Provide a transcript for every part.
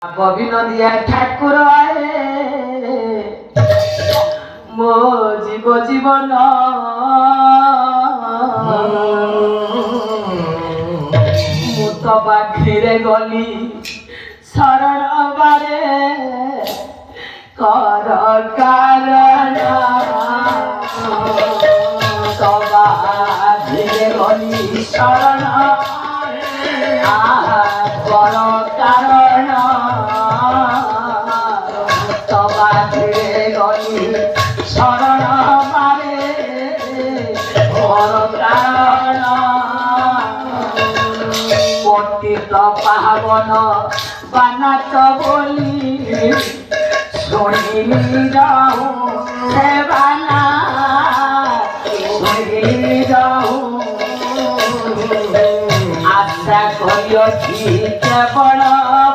গোবিন্দিয়া ঠাকুর মো জীব জীবন মু তো পাখিরে গলি শরণ বারে কর কারণ তো পাখিরে গলি শরণ কর কারণ তো পাখিরে গলি শরণ বারে কর কারণ পতিত পাবন বানাত বলি শুনিলি যাও সে বানা শুনিলি যাও আশা করিছি কেবল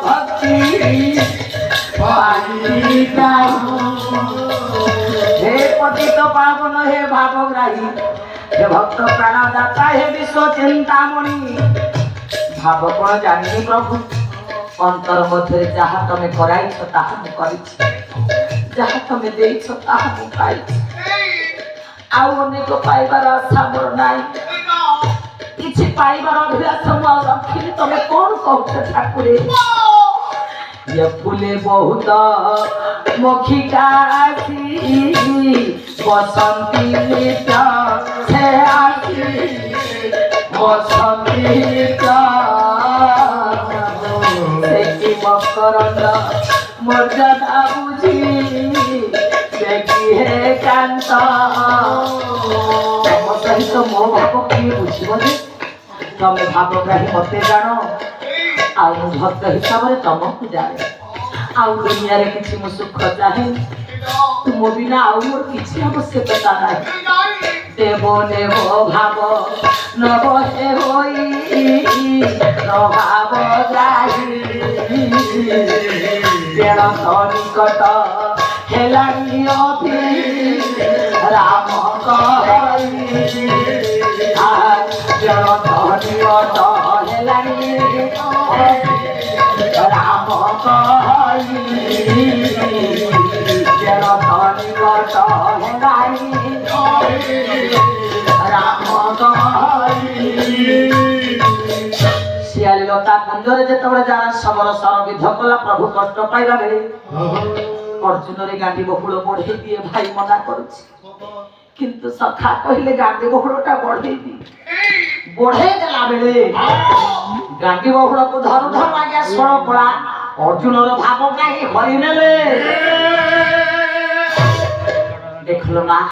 ভক্তি পাই যাও। হে পতিত পাবন হে ভাবগ্রাহী হে ভক্ত প্রাণদাতা হে বিশ্ব চিন্তামণি ভাব কোন জানিনি প্রভু অন্তর মধ্যে যাহা তুমি করাইছ তাহা মু করিছি যাহা তুমি ଦେଇଛ তাহা মু পাইছি ଆଉ ଅନେକ ପାଇବାର ଆଶା ମୋର ନାହିଁ କିଛି ପାଇବାର ଅଭିଳାଷ ମୁଁ ଆଉ ରଖିନି ତମେ କଣ କହୁଛ ଠାକୁରେ ये फूले बहुत मुखिका आसी बसंती नित्य से आसी बसंती नित्य देखी मकरंद मर्यादा बुझी देखी हे कांत सहित मो भाव किए बुझब तमें भावग्राही मत जान आउ भक्त हिसाब से तुमको जाए आउ दुनिया रे किसी मु सुख चाहे तुम बिना आउ मोर किसी आवश्यकता नहीं देवो नेवो भाव नव हे होई न भाव ग्राही तेण निकट हेलानी अभी राम कहई तेण निकट हेलानी राम कहई तेण निकट हेलानी राम कहई। शियाली लता कुंजरे जेतबेले जारा समर सर विध कला प्रभु कष्ट पाइबा बेले अर्जुन रे गांडी बहुल बढ़े दिए भाई मना करुछि किंतु सखा कहले गांडी बहुलटा बढ़े दी बढ़े देला बेले गांडी बहुल को धर धर लागे सड़ पड़ा अर्जुन रो भाव काहे हरि नेले देखलो ना।